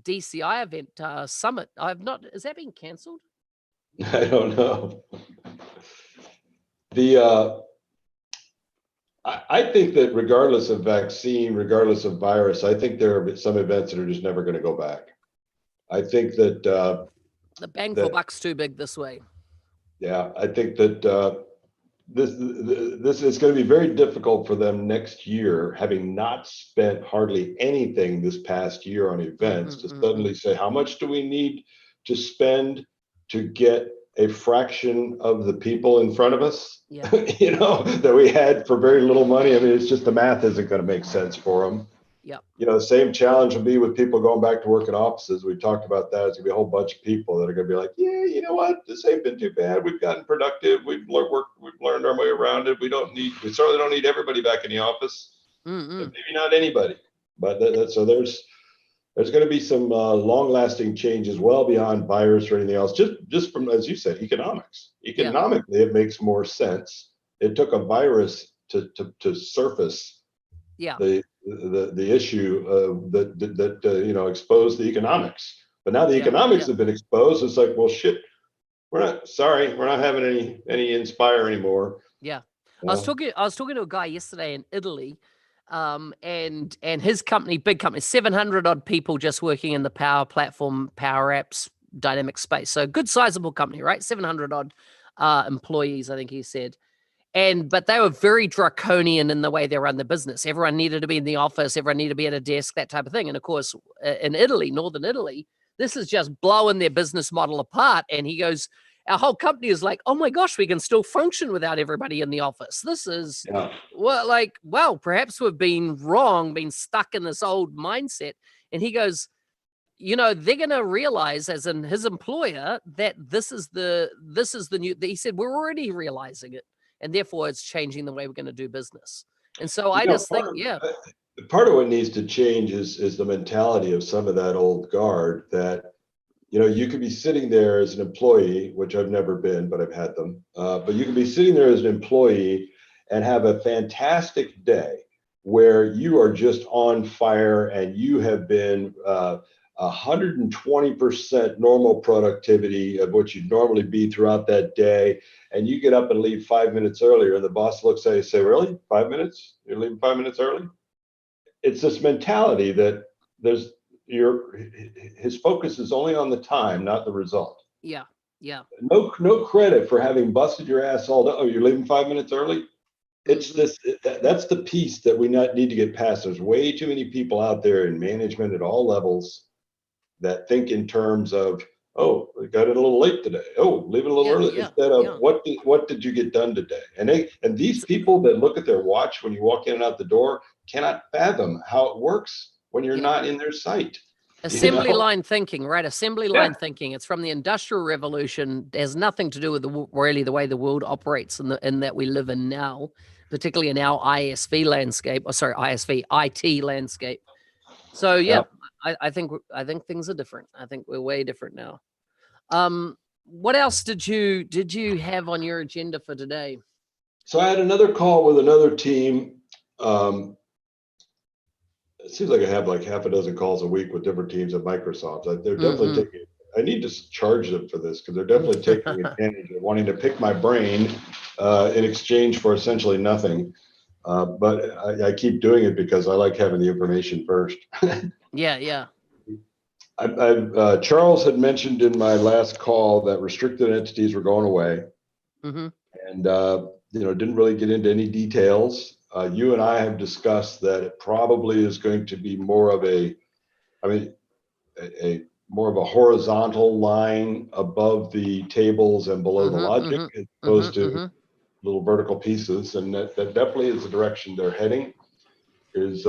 A: DCI event summit. Is that being cancelled?
B: I don't know. I think that regardless of vaccine, regardless of virus, I think there are some events that are just never going to go back. I think that
A: the bang for buck's too big this way.
B: Yeah, I think that this is going to be very difficult for them next year, having not spent hardly anything this past year on events, to suddenly say, how much do we need to spend to get a fraction of the people in front of us, that we had for very little money? I mean, it's just the math isn't going to make sense for them. The same challenge will be with people going back to work in offices. We talked about that. It's going to be a whole bunch of people that are going to be like, yeah, you know what? This ain't been too bad. We've gotten productive. We've learned our way around it. We certainly don't need everybody back in the office. Maybe not anybody, but so there's going to be some long-lasting changes well beyond virus or anything else. Just from, as you said, economics. Economically, it makes more sense. It took a virus to surface the issue that exposed the economics. But now the economics have been exposed. It's like, well, shit, we're not having any Inspire anymore.
A: I was talking to a guy yesterday in Italy, and his company, big company, 700 odd people just working in the Power Platform, PowerApps, dynamic space. So good sizable company, right? 700 odd employees, I think he said. But they were very draconian in the way they run the business. Everyone needed to be in the office, everyone needed to be at a desk, that type of thing. And of course, in Italy, northern Italy, this is just blowing their business model apart. And he goes, our whole company is like, oh my gosh, we can still function without everybody in the office. This is well, perhaps we've been wrong, been stuck in this old mindset. And he goes, they're going to realize, as in his employer, that this is the new. He said we're already realizing it, and therefore it's changing the way we're going to do business. And so I just think,
B: part of what needs to change is the mentality of some of that old guard that, you could be sitting there as an employee, which I've never been, but I've had them. But you can be sitting there as an employee and have a fantastic day where you are just on fire and you have been 120% normal productivity of what you'd normally be throughout that day. And you get up and leave 5 minutes earlier, and the boss looks at you and say, really? 5 minutes? You're leaving 5 minutes early? It's this mentality that his focus is only on the time, not the result.
A: Yeah.
B: No credit for having busted your ass all day. Oh, you're leaving 5 minutes early? It's that's the piece that we need to get past. There's way too many people out there in management at all levels that think in terms of, oh, we got it a little late today. Oh, leaving a little early, instead of what did you get done today? And these people that look at their watch when you walk in and out the door cannot fathom how it works when you're not in their sight.
A: Assembly line thinking, right? Assembly line thinking. It's from the Industrial Revolution. It has nothing to do with really the way the world operates in that we live in now, particularly in our ISV landscape. IT landscape. So I think things are different. I think we're way different now. What else did you have on your agenda for today?
B: So I had another call with another team. It seems like I have like half a dozen calls a week with different teams at Microsoft. They're definitely taking. I need to charge them for this because they're definitely taking advantage of wanting to pick my brain in exchange for essentially nothing. But I keep doing it because I like having the information first.
A: Yeah.
B: Charles had mentioned in my last call that restricted entities were going away, and didn't really get into any details. You and I have discussed that it probably is going to be more of a horizontal line above the tables and below the logic, as opposed to little vertical pieces, and that definitely is the direction they're heading. Is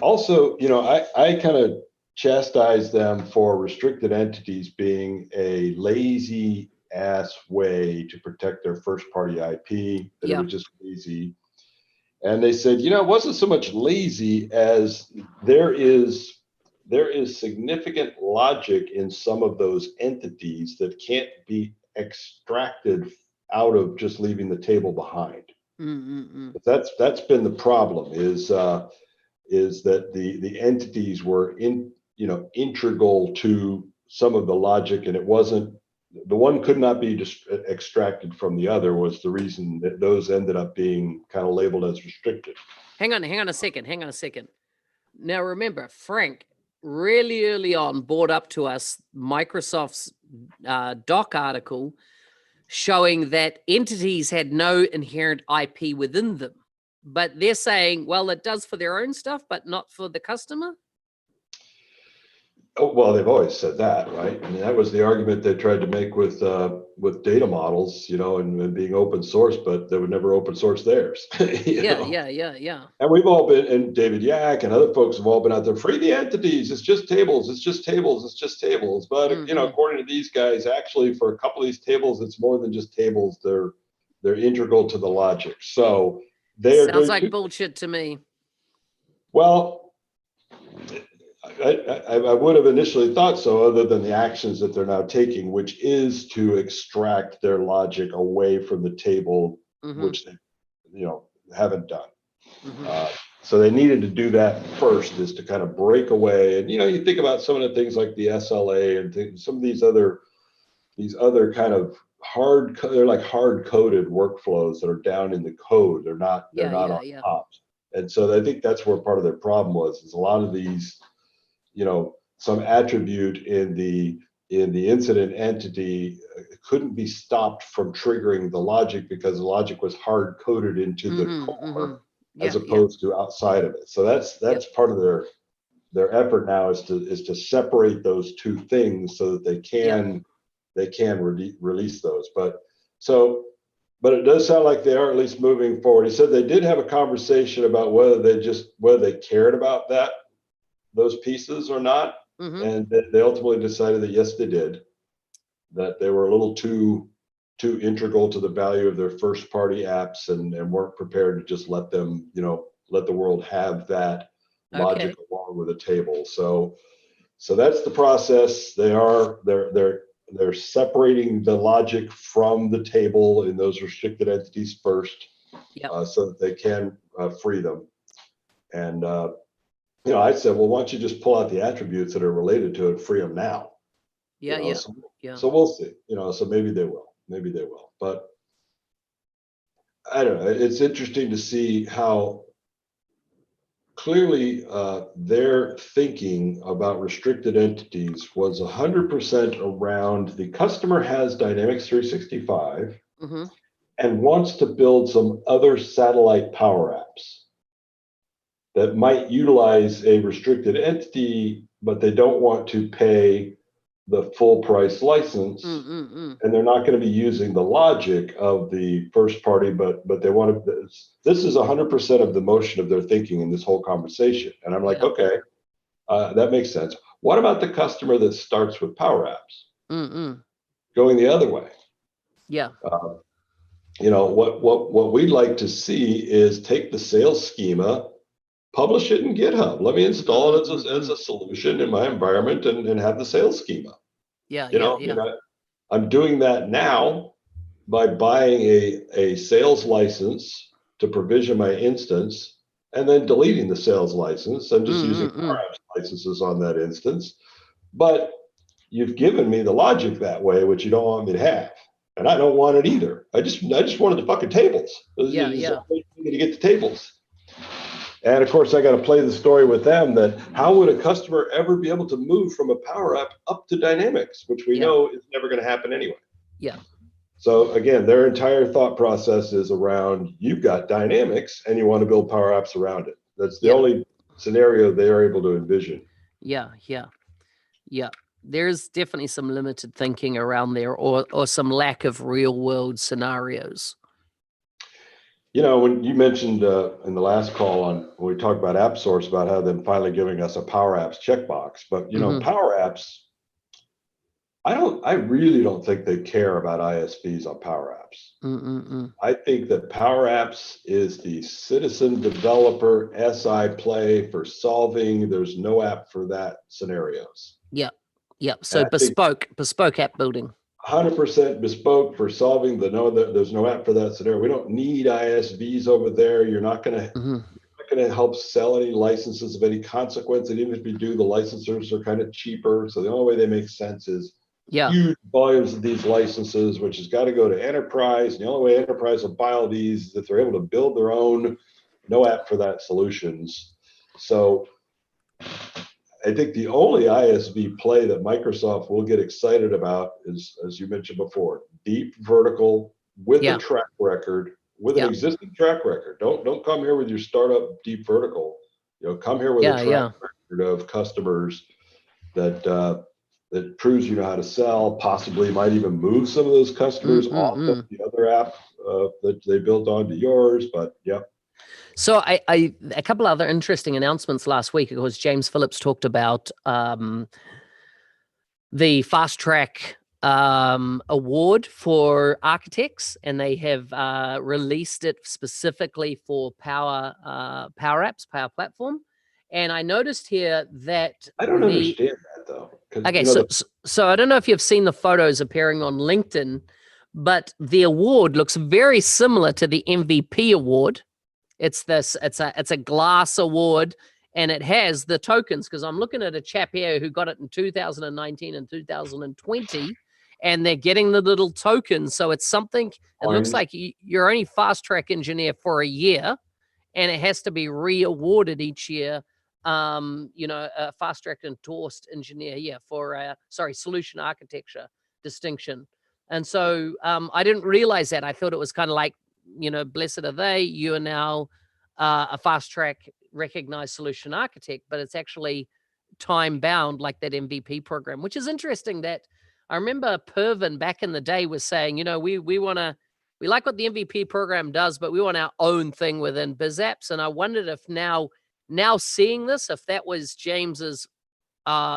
B: also, I kind of chastise them for restricted entities being a lazy ass way to protect their first party IP. That it was just lazy. And they said, it wasn't so much lazy as there is significant logic in some of those entities that can't be extracted out of just leaving the table behind. That's been the problem is that the entities were integral to some of the logic, and it wasn't. The one could not be just extracted from the other was the reason that those ended up being kind of labeled as restricted.
A: Hang on a second. Now remember, Frank really early on brought up to us Microsoft's doc article showing that entities had no inherent IP within them. But they're saying, well, it does for their own stuff, but not for the customer.
B: Oh, well, they've always said that, right? I mean, that was the argument they tried to make with data models, and being open source, but they would never open source theirs.
A: Yeah.
B: And we've all been, and David Yak and other folks have all been out there, free the entities. It's just tables. But according to these guys, actually, for a couple of these tables, it's more than just tables. They're integral to the logic. So they are.
A: Sounds like bullshit to me.
B: Well, I would have initially thought so, other than the actions that they're now taking, which is to extract their logic away from the table, which they, haven't done. So they needed to do that first, is to kind of break away. And you think about some of the things like the SLA and some of these other kind of they're like hard coded workflows that are down in the code. They're not on top. And so I think that's where part of their problem was, is a lot of these, some attribute in the in the incident entity couldn't be stopped from triggering the logic because the logic was hard coded into the core as opposed to outside of it. So that's part of their effort now is to separate those two things so that they can release those. But it does sound like they are at least moving forward. He said they did have a conversation about whether they cared about those pieces or not. And they ultimately decided that yes, they did, that they were a little too integral to the value of their first party apps and weren't prepared to just let them, let the world have that logic along with a table. So that's the process. They're separating the logic from the table in those restricted entities first, so that they can free them. And I said, well, why don't you just pull out the attributes that are related to it and free them now? So we'll see. So maybe they will. But I don't know. It's interesting to see how clearly their thinking about restricted entities was 100% around the customer has Dynamics 365 and wants to build some other satellite PowerApps that might utilize a restricted entity, but they don't want to pay the full price license, and they're not going to be using the logic of the first party, but they want to. This is 100% of the motion of their thinking in this whole conversation, and I'm like, okay, that makes sense. What about the customer that starts with PowerApps, going the other way? What we'd like to see is take the sales schema, publish it in GitHub. Let me install it as a solution in my environment and have the sales schema. I'm doing that now by buying a sales license to provision my instance and then deleting the sales license and just using PowerApps licenses on that instance. But you've given me the logic that way, which you don't want me to have. And I don't want it either. I just wanted the fucking tables. To get the tables. And of course, I got to play the story with them that how would a customer ever be able to move from a Power App up to Dynamics, which we know is never going to happen anyway. So again, their entire thought process is around you've got Dynamics and you want to build Power Apps around it. That's the only scenario they are able to envision.
A: There's definitely some limited thinking around there or some lack of real world scenarios.
B: When you mentioned in the last call when we talked about AppSource about how them finally giving us a Power Apps checkbox, but Power Apps, I really don't think they care about ISVs on Power Apps. I think that Power Apps is the citizen developer SI play for solving. There's no app for that scenarios.
A: So bespoke app building.
B: 100% bespoke for solving there's no app for that scenario. We don't need ISVs over there. You're not going to help sell any licenses of any consequence. And even if you do, the licensors are kind of cheaper. So the only way they make sense is huge volumes of these licenses, which has got to go to enterprise. And the only way enterprise will buy all these is if they're able to build their own no app for that solutions. So I think the only ISV play that Microsoft will get excited about is, as you mentioned before, deep vertical with a track record, with an existing track record. Don't come here with your startup deep vertical. Come here with a track record of customers that proves you know how to sell. Possibly might even move some of those customers off of the other app that they built onto yours. But
A: So a couple other interesting announcements last week. Of course, James Phillips talked about the Fast Track award for architects, and they have released it specifically for Power Apps, Power Platform. And I noticed here that
B: I don't understand that though.
A: Okay, so I don't know if you've seen the photos appearing on LinkedIn, but the award looks very similar to the MVP award. It's a glass award, and it has the tokens, because I'm looking at a chap here who got it in 2019 and 2020, and they're getting the little tokens. So it's something, it looks like you're only fast track engineer for a year, and it has to be re-awarded each year a fast track endorsed engineer, for solution architecture distinction. And so I didn't realize that. I thought it was kind of like, blessed are they, you are now a fast track recognized solution architect, but it's actually time bound like that MVP program, which is interesting. That I remember Pervin back in the day was saying, we like what the MVP program does, but we want our own thing within BizApps. And I wondered if now seeing this, if that was James's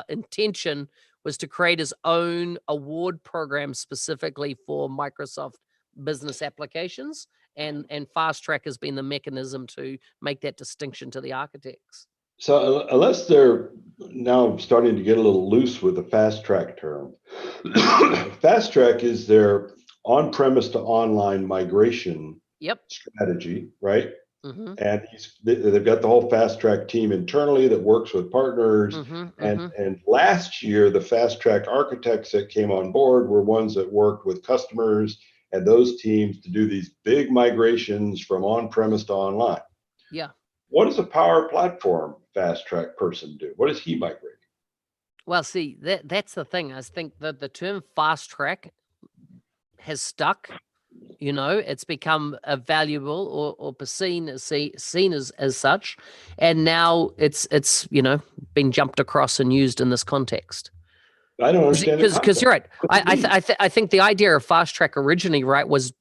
A: intention, was to create his own award program specifically for Microsoft business applications, and Fast Track has been the mechanism to make that distinction to the architects.
B: So unless they're now starting to get a little loose with the Fast Track term, Fast Track is their on-premise to online migration strategy, right?
A: Mm-hmm.
B: And they've got the whole Fast Track team internally that works with partners. And last year, the Fast Track architects that came on board were ones that worked with customers and those teams to do these big migrations from on-premise to online.
A: Yeah.
B: What does a Power Platform Fast Track person do? What does he migrate?
A: Well, see, that's the thing. I think that the term Fast Track has stuck. It's become a valuable or seen as such, and now it's been jumped across and used in this context.
B: I don't understand
A: because you're right. I think the idea of Fast Track originally, right, was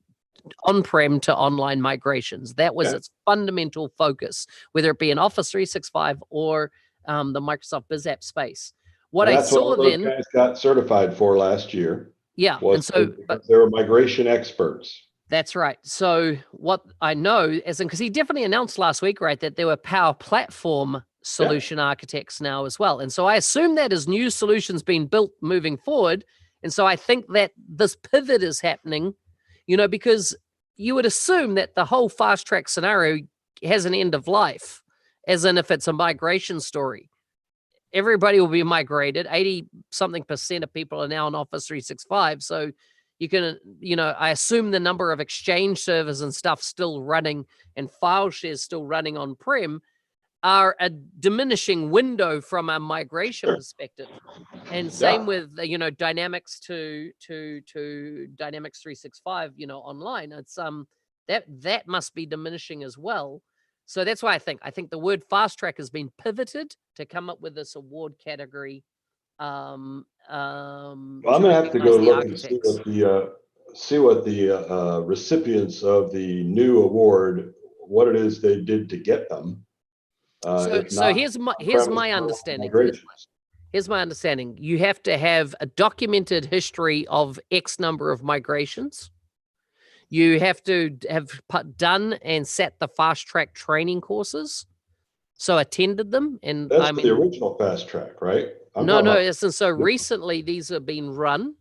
A: on-prem to online migrations. That was its fundamental focus, whether it be in Office 365 or the Microsoft BizApp space.
B: That's what those guys got certified for last year.
A: Yeah, and so
B: they were migration experts.
A: That's right. So what I know, because he definitely announced last week, right, that there were Power Platform solution architects now as well. And so I assume that as new solutions being built moving forward. And so I think that this pivot is happening, because you would assume that the whole Fast Track scenario has an end of life, as in if it's a migration story. Everybody will be migrated. 80-something% of people are now on Office 365. So you can, I assume the number of Exchange servers and stuff still running and file shares still running on-prem are a diminishing window from a migration perspective. And same with, Dynamics to Dynamics 365, online. It's that must be diminishing as well. So that's why I think the word Fast Track has been pivoted to come up with this award category.
B: I'm gonna have to go look and see what the recipients of the new award, what it is they did to get them.
A: So here's my understanding. Here's my understanding. You have to have a documented history of X number of migrations. You have to have done and set the Fast Track training courses. So attended them. And
B: that's the original Fast Track, right?
A: No. So recently these have been run.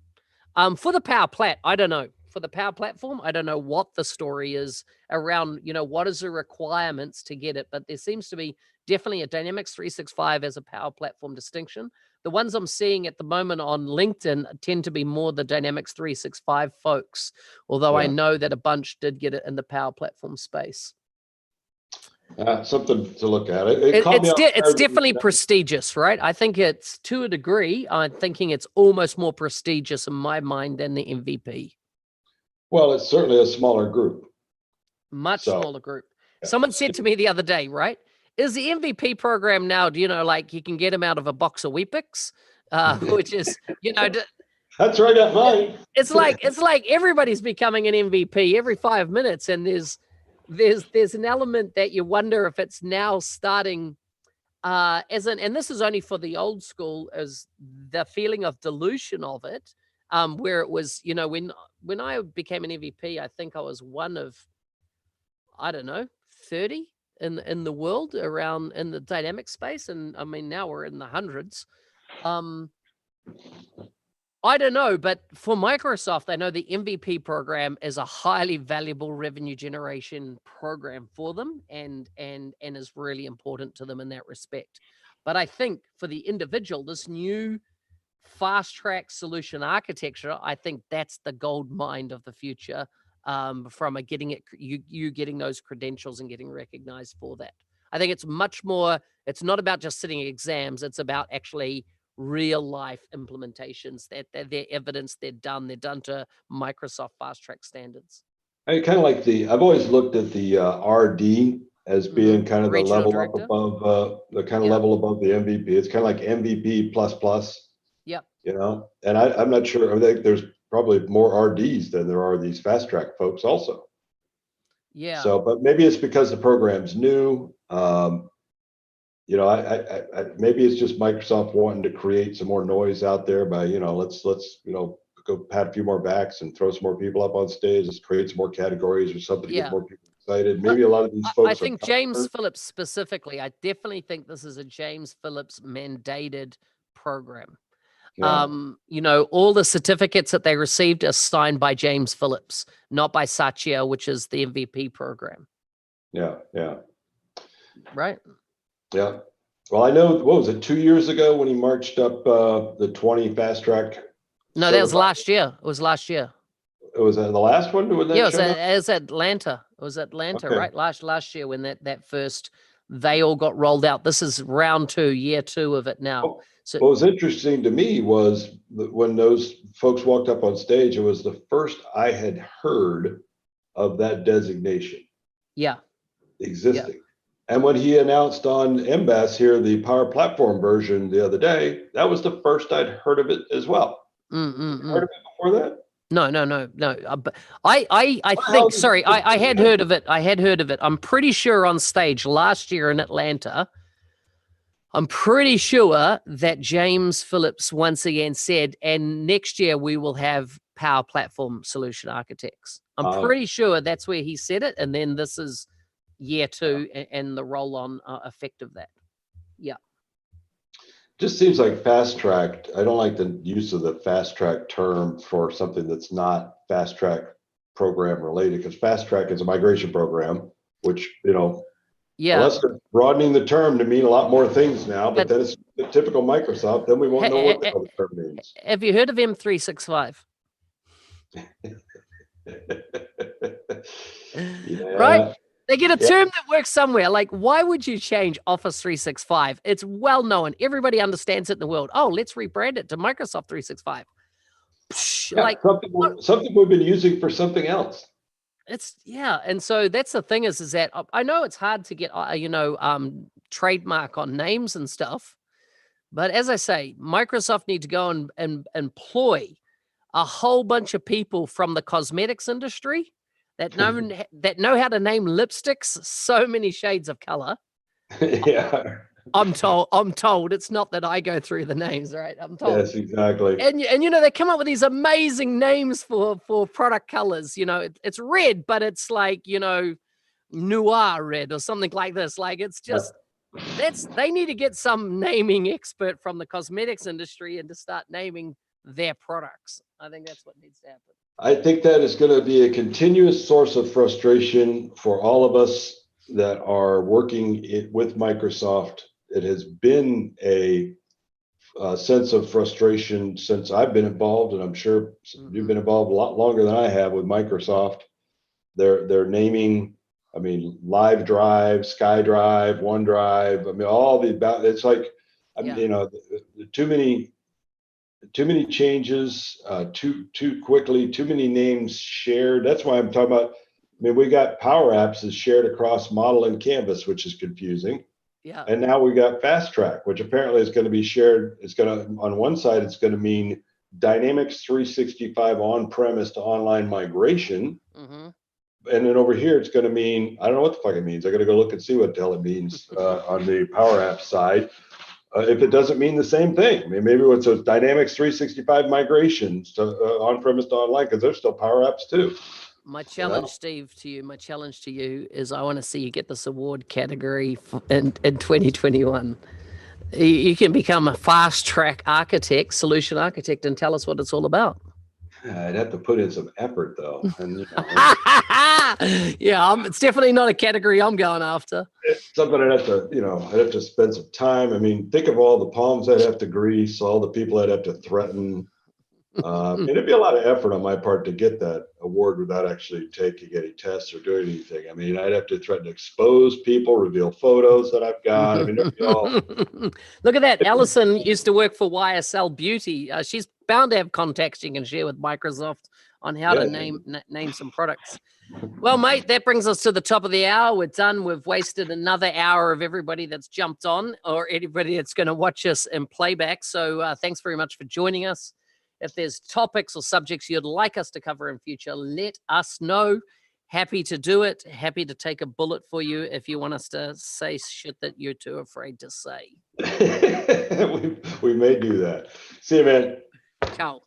A: For the Power Plat, I don't know. For the Power Platform, I don't know what the story is around, what is the requirements to get it. But there seems to be definitely a Dynamics 365 as a Power Platform distinction. The ones I'm seeing at the moment on LinkedIn tend to be more the Dynamics 365 folks, although I know that a bunch did get it in the Power Platform space.
B: Something to look at.
A: It's definitely prestigious, right? I think it's, to a degree, I'm thinking it's almost more prestigious in my mind than the MVP.
B: Well, it's certainly a smaller group.
A: Much smaller group. Someone said to me the other day, right, is the MVP program now, like you can get them out of a box of Weet-Bix, which is,
B: That's right at mine.
A: It's like everybody's becoming an MVP every 5 minutes, and there's an element that you wonder if it's now starting and this is only for the old school, as the feeling of dilution of it, where it was, when I became an MVP, I think I was one of, 30 in the world around in the dynamic space. And I mean, now we're in the hundreds. I don't know, but for Microsoft, I know the MVP program is a highly valuable revenue generation program for them, and is really important to them in that respect. But I think for the individual, this new Fast Track solution architecture, I think that's the gold mine of the future. From you getting those credentials and getting recognized for that. I think it's much more It's not about just sitting exams. It's about actually real life implementations that they're evidence they're done to Microsoft fast track standards.
B: I kind of like I've always looked at the RD as being kind of the
A: Regional
B: level
A: director.
B: up above the kind of
A: Yeah.
B: level above the MVP. It's kind of like MVP plus plus.
A: Yep.
B: You know, and I'm not sure. I think there's probably more RDs than there are these fast track folks also.
A: Yeah.
B: So, but maybe it's because the program's new. You know, I maybe it's just Microsoft wanting to create some more noise out there by, you know, let's go pat a few more backs and throw some more people up on stage. Let's create some more categories or something to get more people excited. Maybe a lot of these folks.
A: I think James Phillips specifically. I definitely think this is a James Phillips mandated program.
B: Yeah.
A: You know, all the certificates that they received are signed by James Phillips, not by Satya, which is the MVP program.
B: Yeah. Yeah.
A: Right.
B: Yeah. Well, I know, what was it, 2 years ago when he marched up the 20 fast track?
A: No, that was last year. It was last year.
B: It was the last one when that
A: Yeah,
B: showed up?
A: it was Atlanta. It was Atlanta,
B: Okay.
A: right? Last year when that first, they all got rolled out. This is round 2, year 2 of it now.
B: Well,
A: So
B: what was interesting to me was when those folks walked up on stage, it was the first I had heard of that designation existing. Yeah. And when he announced on MBAS here, the Power Platform version the other day, that was the first I'd heard of it as well. Heard of it before that?
A: No. But I think, sorry, I had heard of it. I'm pretty sure on stage last year in Atlanta, I'm pretty sure that James Phillips once again said, and next year we will have Power Platform Solution Architects. I'm pretty sure that's where he said it. And then this is year 2 and the roll-on effect of that. Yeah.
B: Just seems like fast track. I don't like the use of the fast track term for something that's not fast track program related, because fast track is a migration program, which, you know, unless they're broadening the term to mean a lot more things now, but then it's the typical Microsoft, then we won't know what the hell the term means.
A: Have you heard of M365?
B: Yeah.
A: Right? They get a term that works somewhere. Like, why would you change Office 365? It's well known. Everybody understands it in the world. Oh, let's rebrand it to Microsoft 365.
B: Yeah, like something we've been using for something else.
A: And so that's the thing is that I know it's hard to get trademark on names and stuff, but as I say, Microsoft need to go and employ a whole bunch of people from the cosmetics industry that know how to name lipsticks so many shades of color.
B: Yeah.
A: I'm told it's not that I go through the names, right? I'm told.
B: Yes, exactly.
A: And you know, they come up with these amazing names for product colors. You know, it's red, but it's like, you know, noir red or something like this. Like, it's just they need to get some naming expert from the cosmetics industry and to start naming their products. I think that's what needs to happen.
B: I think that is going to be a continuous source of frustration for all of us that are working with Microsoft. It has been a sense of frustration since I've been involved, and I'm sure you've been involved a lot longer than I have with Microsoft. They're naming, I mean, Live Drive, SkyDrive, OneDrive. I mean, all the it's like, you know, too many changes, too quickly, too many names shared. That's why I'm talking about. I mean, we got PowerApps is shared across Model and Canvas, which is confusing.
A: Yeah.
B: And now we got Fast Track, which apparently is going to be shared. It's going to, on one side, it's going to mean Dynamics 365 on-premise to online migration. And then over here, it's going to mean, I don't know what the fuck it means. I got to go look and see what the hell it means on the PowerApps side. If it doesn't mean the same thing, I mean, maybe it's a Dynamics 365 migrations to on-premise to online, because there's still PowerApps too.
A: My challenge, Steve, my challenge to you is I want to see you get this award category in 2021. You can become a fast track architect, solution architect, and tell us what it's all about.
B: I'd have to put in some effort, though. And, you know,
A: it's definitely not a category I'm going after.
B: It's something I'd have to, you know, I'd have to spend some time. I mean, think of all the palms I'd have to grease, all the people I'd have to threaten. And it'd be a lot of effort on my part to get that award without actually taking any tests or doing anything. I mean, I'd have to threaten to expose people, reveal photos that I've got. I mean, it'd be all.
A: Look at that. Allison used to work for YSL Beauty. She's bound to have contacts she can share with Microsoft on how to name some products. Well, mate, that brings us to the top of the hour. We're done. We've wasted another hour of everybody that's jumped on or anybody that's going to watch us in playback. So thanks very much for joining us. If there's topics or subjects you'd like us to cover in future, let us know. Happy to do it. Happy to take a bullet for you if you want us to say shit that you're too afraid to say.
B: we may do that. See you, man.
A: Ciao.